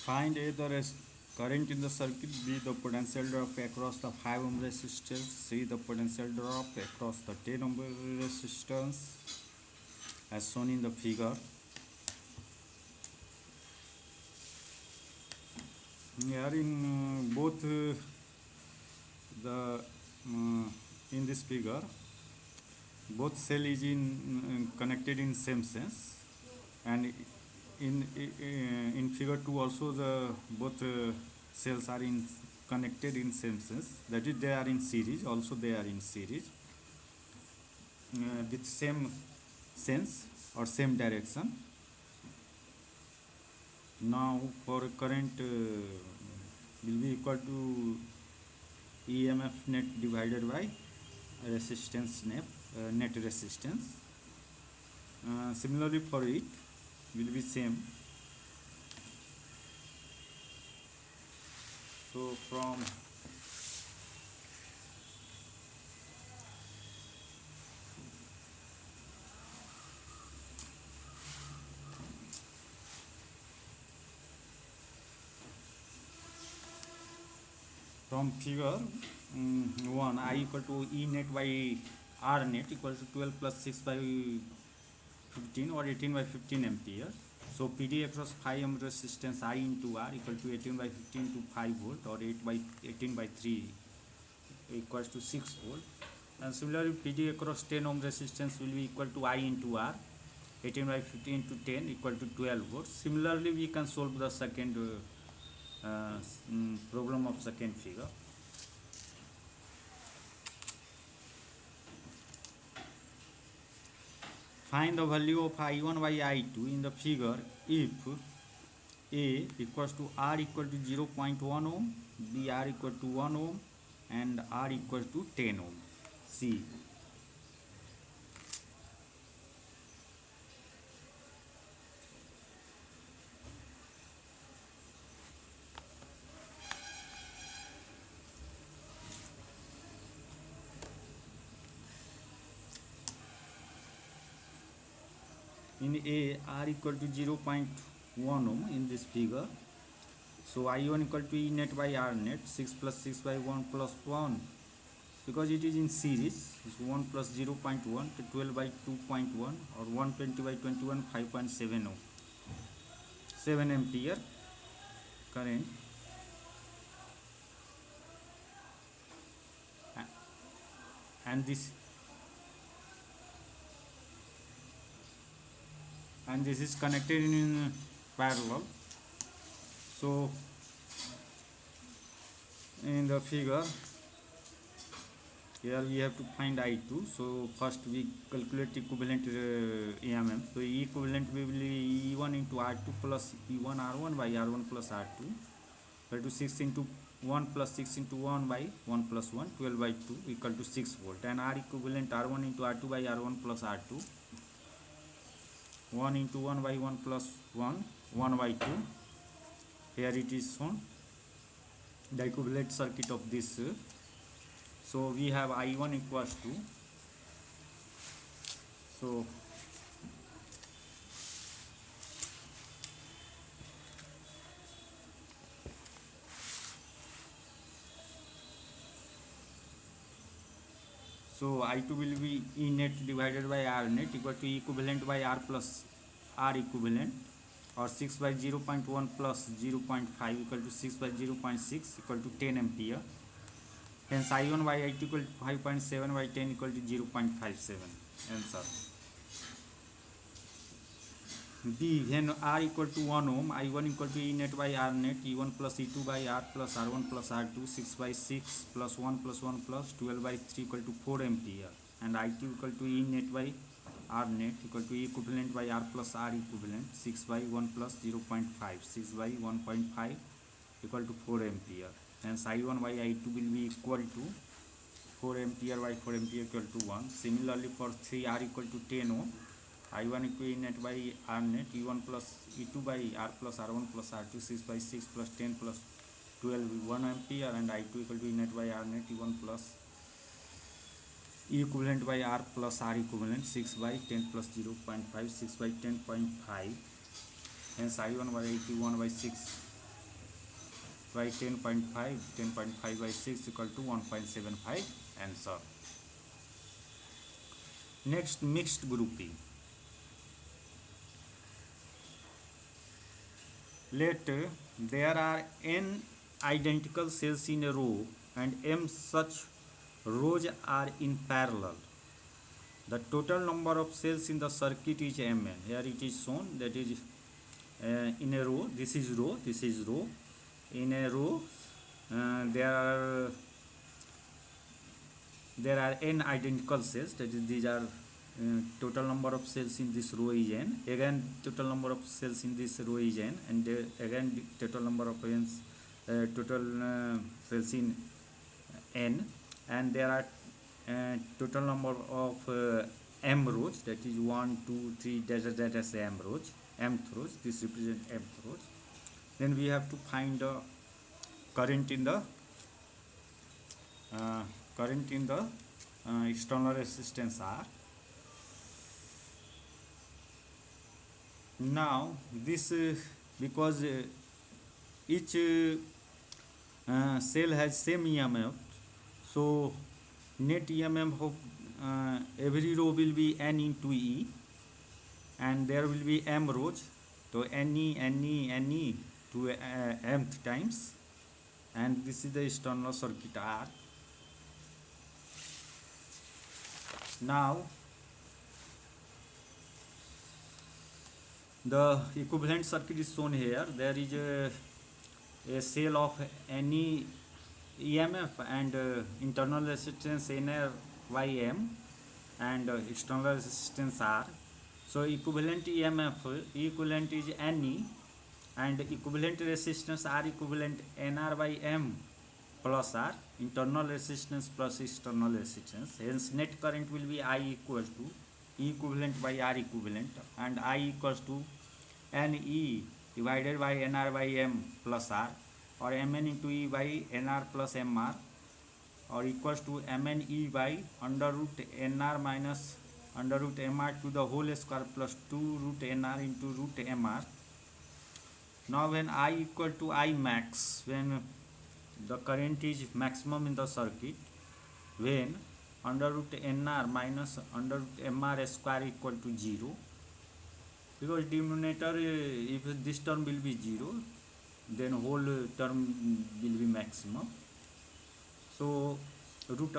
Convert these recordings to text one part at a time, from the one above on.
Find A the current in the circuit, B the potential drop across the 5 ohm resistance, C the potential drop across the 10 ohm resistance as shown in the figure. Here in both the in this figure, both cell is in connected in same sense, and in figure 2 also the both cells are in connected in same sense, that is they are in series, also they are in series with same sense or same direction. Now for current will be equal to EMF net divided by resistance net resistance. Similarly for it will be same. So from figure 1, I equal to E net by R net equals to 12 plus 6 by 15 or 18 by 15 ampere. So PD across 5 ohm resistance I into R equal to 18 by 15 to 5 volt or 8 by 18 by 3 equals to 6 volt. And similarly PD across 10 ohm resistance will be equal to I into R, 18 by 15 to 10 equal to 12 volts. Similarly we can solve the second problem of second figure. Find the value of I1 by I2 in the figure if A equals to R equal to 0.1 ohm, B R equal to 1 ohm and R equal to 10 ohm. C. In A, R equal to 0.1 ohm in this figure. So I1 equal to E net by R net, 6 plus 6 by 1 plus 1. Because it is in series, it's 1 plus 0.1 to 12 by 2.1 or 120 by 21, 5.7 ohm. 7 ampere current. And this is connected in parallel. So in the figure here we have to find I2. So first we calculate equivalent EMF. So E equivalent will be E1 into R2 plus E1 R1 by R1 plus R2 equal to 6 into 1 plus 6 into 1 by 1 plus 1, 12 by 2 equal to 6 volt. And R equivalent R1 into R2 by R1 plus R2, 1 into 1 by 1 plus 1, 1 by 2. Here it is shown the equivalent circuit of this. So we have I1 equals to, so I2 will be E net divided by R net equal to E equivalent by R plus R equivalent, or 6 by 0.1 plus 0.5 equal to 6 by 0.6 equal to 10 ampere. Hence I1 by I2 equal to 5.7 by 10 equal to 0.57. Answer. B, when R equal to 1 ohm, I1 equal to E net by R net, E1 plus E2 by R plus R1 plus R2, 6 by 6 plus 1 plus 1 plus 12 by 3 equal to 4 ampere. And I2 equal to E net by R net equal to E equivalent by R plus R equivalent, 6 by 1 plus 0.5, 6 by 1.5 equal to 4 ampere. Hence I1 by I2 will be equal to 4 ampere by 4 ampere equal to 1. Similarly for 3, R equal to 10 ohm, I1 equal E net by R net, E1 plus E2 by R plus R1 plus R2, 6 by 6 plus 10 plus 12, 1 ampere. And I2 equal to E net by R net, E1 plus E equivalent by R plus R equivalent, 6 by 10 plus 0.5, 6 by 10.5. Hence I1 by I2 1 by 6 by 10.5, 10.5 by 6 equal to 1.75 answer. Next, mixed grouping. Let there are n identical cells in a row and m such rows are in parallel. The total number of cells in the circuit is mn. Here it is shown, that is in a row. This is row, this is row. In a row, there are n identical cells. That is, these are total number of cells in this row is n. Again, total number of cells in this row is n, and again total number of cells in n, and there are total number of m rows. That is 1, 2, 3. That is m rows. Mth rows. This represents mth rows. Then we have to find the current in the external resistance R. Now this because each cell has same EMF, so net EMF of every row will be n into E, and there will be m rows, so ne to mth times, and this is the external circuit R. Now the equivalent circuit is shown here. There is a cell of any EMF and internal resistance NR by M and external resistance R. So equivalent EMF equivalent is NE, and equivalent resistance R equivalent NR by M plus R, internal resistance plus external resistance. Hence net current will be I equals to E equivalent by R equivalent, and I equals to NE divided by NR by M plus R, or Mn into E by NR plus MR, or equals to Mne by under root NR minus under root MR to the whole square plus 2 root NR into root MR. Now when I equal to I max, when the current is maximum in the circuit, when under root NR minus under root MR square equal to 0, because denominator, if this term will be 0, then whole term will be maximum. So root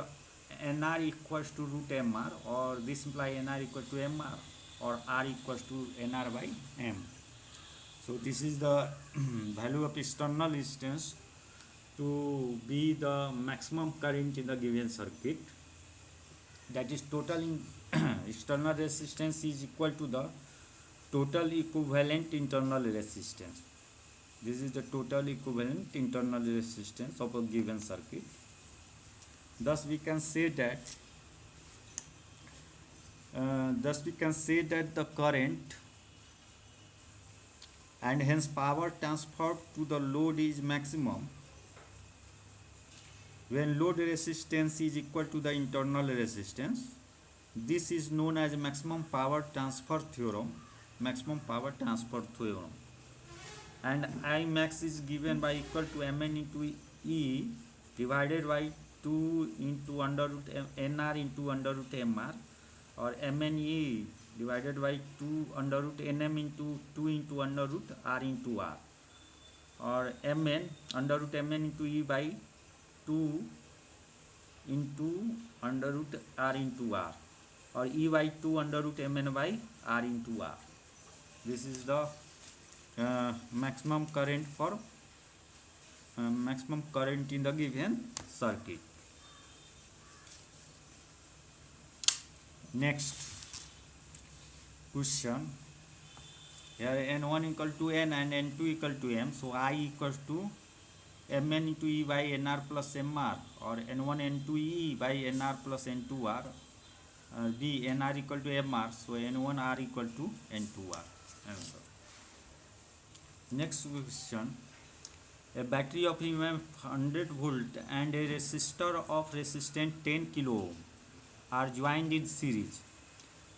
NR equals to root MR, or this imply NR equal to MR, or R equals to NR by M. So this is the value of external resistance to be the maximum current in the given circuit. That is, total external resistance is equal to the total equivalent internal resistance. This is the total equivalent internal resistance of a given circuit. Thus we can say that the current and hence power transferred to the load is maximum when load resistance is equal to the internal resistance. This is known as maximum power transfer theorem. Maximum power transfer theorem. And I max is given by equal to Mn into E divided by 2 into under root NR into under root MR, or Mne divided by 2 under root Nm into 2 into under root R into R, or Mn under root Mn into E by 2 into under root R into R, or E by 2 under root Mn by R into R. This is the maximum current for maximum current in the given circuit. Next question. Here N1 equal to N and N2 equal to M. So I equals to Mn into E by Nr plus Mr, or N1 N2 E by Nr plus N2R. B Nr equal to Mr. So N1 R equal to N2R. Answer. Next question. A battery of EMF 100 volt and a resistor of resistance 10 kilo ohm are joined in series.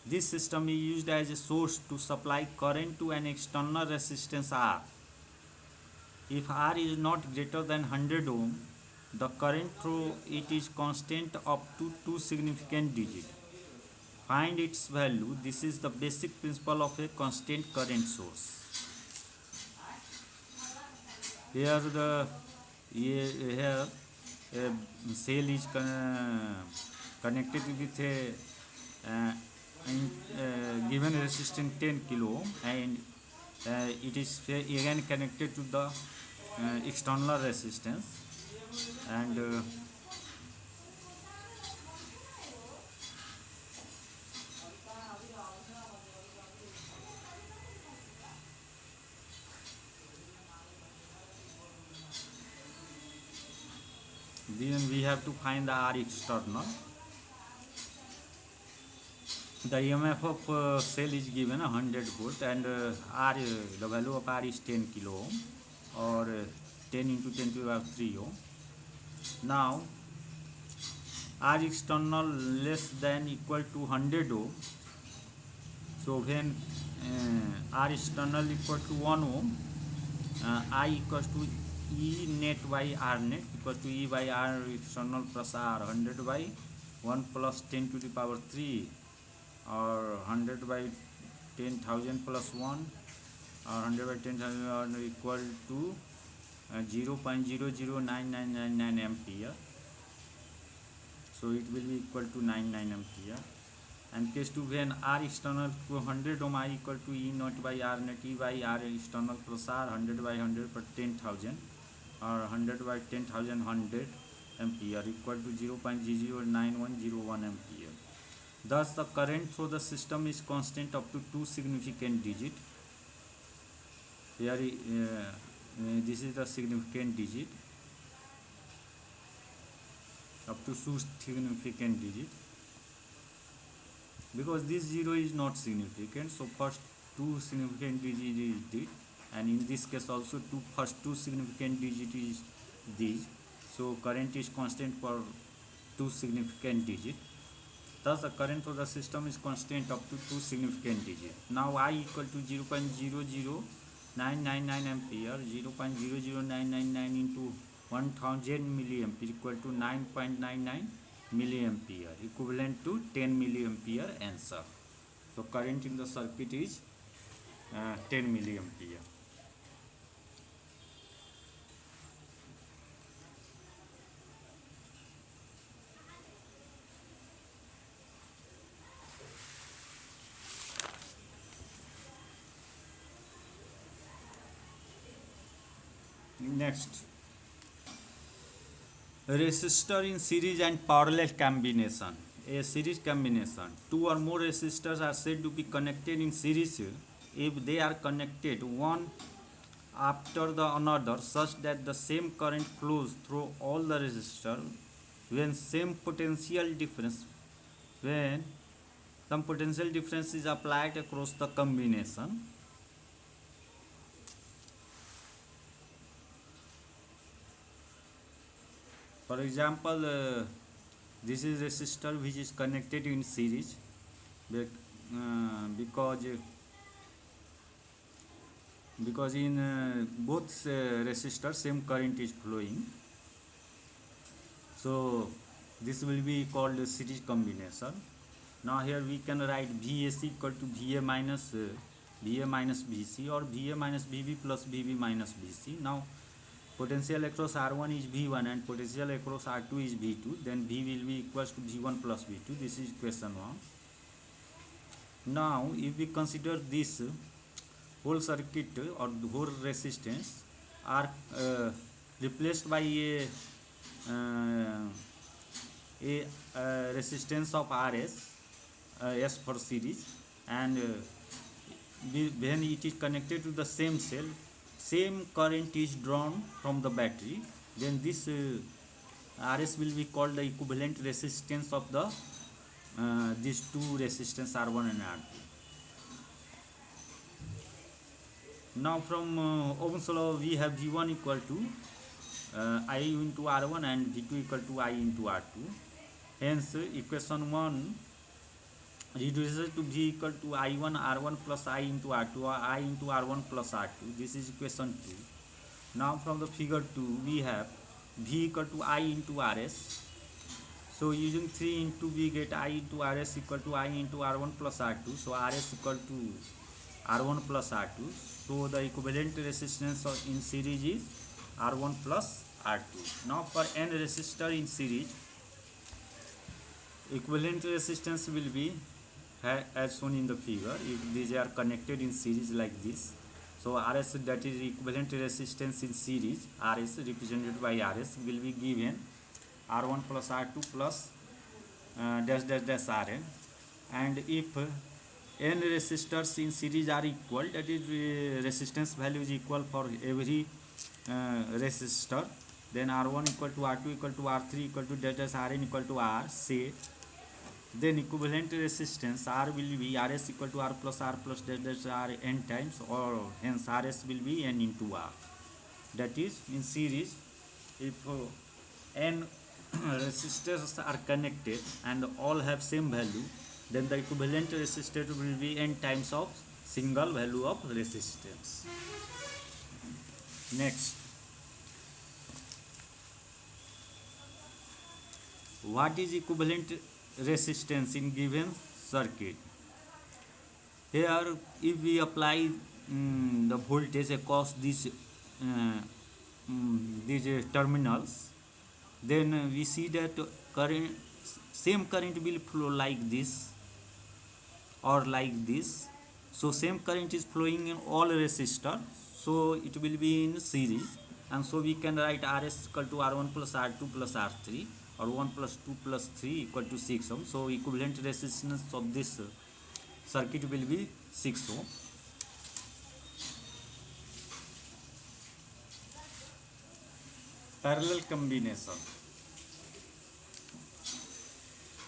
This system is used as a source to supply current to an external resistance R. If R is not greater than 100 ohm, the current through it is constant up to two significant digits. Find its value. This is the basic principle of a constant current source. Here a cell is connected with a given resistance 10 kilo ohm, and it is again connected to the external resistance, and then we have to find the R external. The EMF of cell is given 100 volt, and R, the value of R is 10 kilo ohm, or 10 into 10 to the power 3 ohm. Now R external less than equal to 100 ohm. So when R external equal to 1 ohm, I equals to E net by R net equals to E by R external plus R, 100 by 1 plus 10 to the power 3, or 100 by 10,000 plus 1, or 100 by 10,000 equal to 0.009999 ampere. So it will be equal to 99 ampere. And case 2, when R external to 100 ohm, I equal to E naught by R net, E by R external plus R, 100 by 100 per 10,000, or 100 by 10,000 100 ampere equal to 0.009101 ampere. Thus the current through the system is constant up to two significant digits. Here this is the significant digit, up to two significant digits, because this 0 is not significant. So first two significant digit is this, and in this case also first two significant digit is this. So current is constant for two significant digit. Thus the current of the system is constant up to two significant digits. Now I equal to 0.00999 ampere, 0.00999 into 1000 milliampere equal to 9.99 milliampere, equivalent to 10 milliampere answer. So current in the circuit is 10 milliampere. Next, resistor in series and parallel combination. A series combination. Two or more resistors are said to be connected in series if they are connected one after the another such that the same current flows through all the resistors when some potential difference is applied across the combination. For example, this is resistor which is connected in series because in both resistors same current is flowing. So this will be called a series combination. Now here we can write VAC equal to VA minus VC, or VA minus VB plus VB minus VC. Now potential across R1 is V1 and potential across R2 is V2, then V will be equals to V1 plus V2. This is question 1. Now if we consider this whole circuit or the whole resistance are replaced by a resistance of RS, S for series, and when it is connected to the same cell, same current is drawn from the battery, then this RS will be called the equivalent resistance of the these two resistance R1 and R2. Now from Ohm's law we have V1 equal to I into R1 and V2 equal to I into R2. Hence equation 1 reduces to V equal to I1 R1 plus I into R2, or I into R1 plus R2. This is equation 2. Now from the figure 2 we have V equal to I into Rs. So using 3 into we get I into Rs equal to I into R1 plus R2. So Rs equal to R1 plus R2. So the equivalent resistance in series is R1 plus R2. Now for n resistor in series, equivalent resistance will be as shown in the figure if these are connected in series like this. So Rs, that is equivalent resistance in series, Rs represented by Rs, will be given R1 plus R2 plus dash dash dash Rn. And if n resistors in series are equal, that is resistance value is equal for every resistor, then R1 equal to R2 equal to R3 equal to dash dash Rn equal to R, say then equivalent resistance R will be Rs equal to R plus dash dash R n times, or hence Rs will be n into R. That is in series, if n resistors are connected and all have same value, then the equivalent resistor will be n times of single value of resistance. Next, what is equivalent resistance in given circuit? Here if we apply the voltage across these terminals, then we see that current, same current will flow like this or like this. So same current is flowing in all resistors, so it will be in series, and so we can write Rs equal to R1 plus R2 plus R3, or 1 plus 2 plus 3 equal to 6 ohm. So equivalent resistance of this circuit will be 6 ohm. Parallel combination.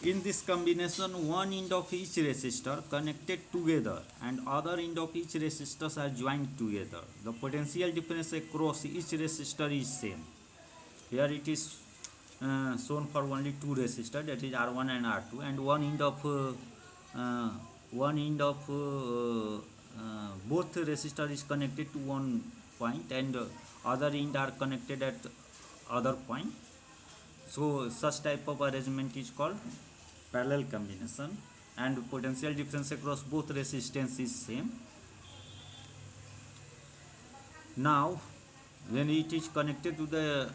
In this combination, one end of each resistor connected together and other end of each resistors are joined together. The potential difference across each resistor is same. Here it is shown for only two resistors, that is R1 and R2, and one end of both resistors is connected to one point and other end are connected at other point. So such type of arrangement is called parallel combination, and potential difference across both resistance is same. Now when it is connected to the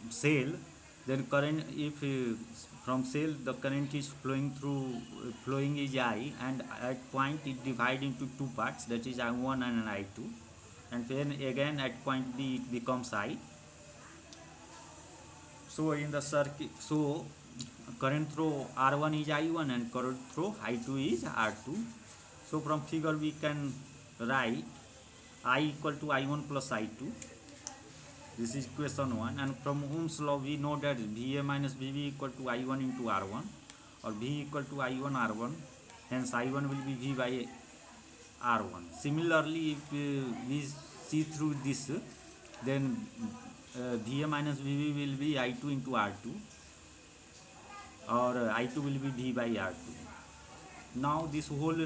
cell, then current, if from cell the current is flowing is I, and at point it divide into two parts, that is I1 and I2, and then again at point B it becomes I. So in the circuit, so current through R1 is I1 and current through I2 is R2. So from figure we can write I equal to I1 plus I2. This is equation 1, and from Ohm's law we know that VA minus VB equal to I1 into R1, or V equal to I1 R1, hence I1 will be V by R1. Similarly, if we see through this, then VA minus VB will be I2 into R2, or I2 will be V by R2. Now this whole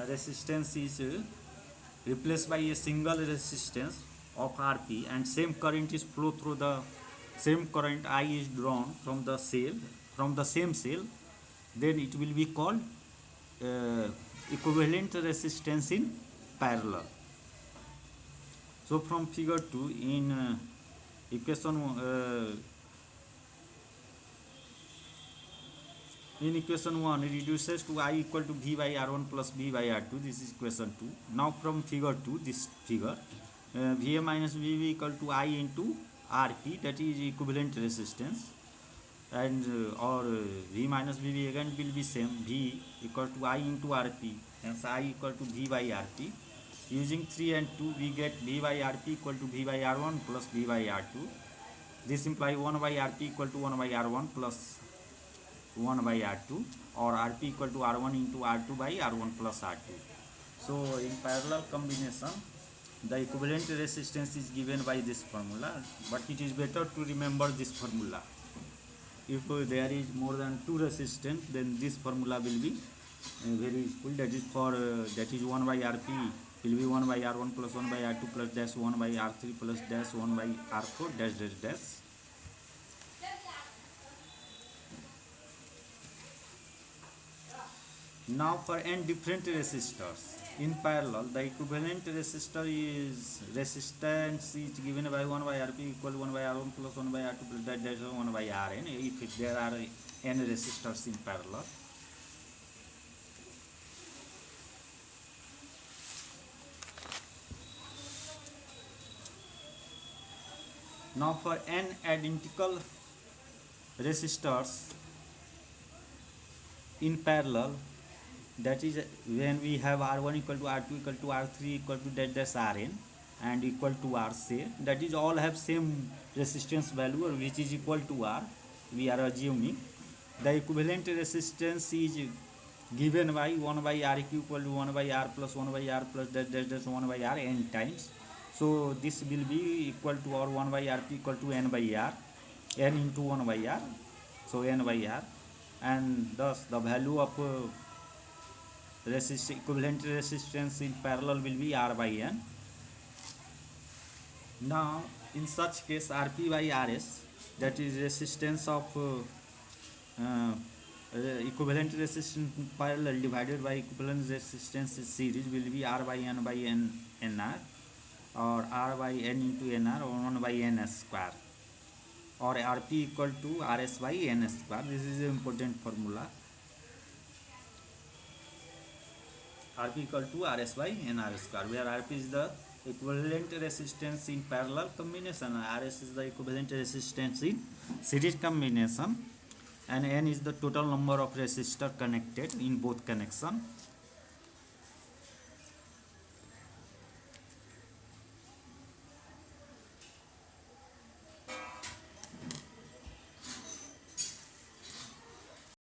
resistance is replaced by a single resistance of Rp, and same current is flow through the same current I is drawn from the cell, from the same cell, then it will be called equivalent resistance in parallel. So from figure 2 in equation 1 it reduces to I equal to V by R1 plus V by R2. This is equation 2. Now from figure 2, this figure, VA minus VB equal to I into Rp, that is equivalent resistance, and or V minus VB again will be same, V equal to I into Rp, hence I equal to V by Rp. Using 3 and 2 we get V by Rp equal to V by R1 plus V by R2. This implies 1 by Rp equal to 1 by R1 plus 1 by R2, or Rp equal to R1 into R2 by R1 plus R2. So in parallel combination, the equivalent resistance is given by this formula, but it is better to remember this formula. If there is more than two resistance, then this formula will be very useful. That is for that is 1 by Rp will be 1 by R1 plus 1 by R2 plus dash 1 by R3 plus dash 1 by R4 dash dash dash. Now for n different resistors in parallel, the equivalent resistance is given by 1 by Rp equal 1 by R1 plus 1 by R2 plus dash dash 1 by Rn if there are n resistors in parallel. Now for n identical resistors in parallel, that is when we have R1 equal to R2 equal to R3 equal to dash dash Rn and equal to R, say that is all have same resistance value which is equal to R, we are assuming the equivalent resistance is given by 1 by R equal to 1 by R plus 1 by R plus dash dash dash 1 by R n times. So this will be equal to or 1 by Rp equal to n by R, n into 1 by R, so n by R, and thus the value of equivalent resistance in parallel will be R by n. Now in such case Rp by Rs, that is resistance of equivalent resistance in parallel divided by equivalent resistance in series will be R by n by n nr, or R by n into nr, or 1 by n square, or Rp equal to Rs by n square. This is an important formula. Rp equal to Rs by nr square, where Rp is the equivalent resistance in parallel combination, Rs is the equivalent resistance in series combination, and n is the total number of resistors connected in both connection.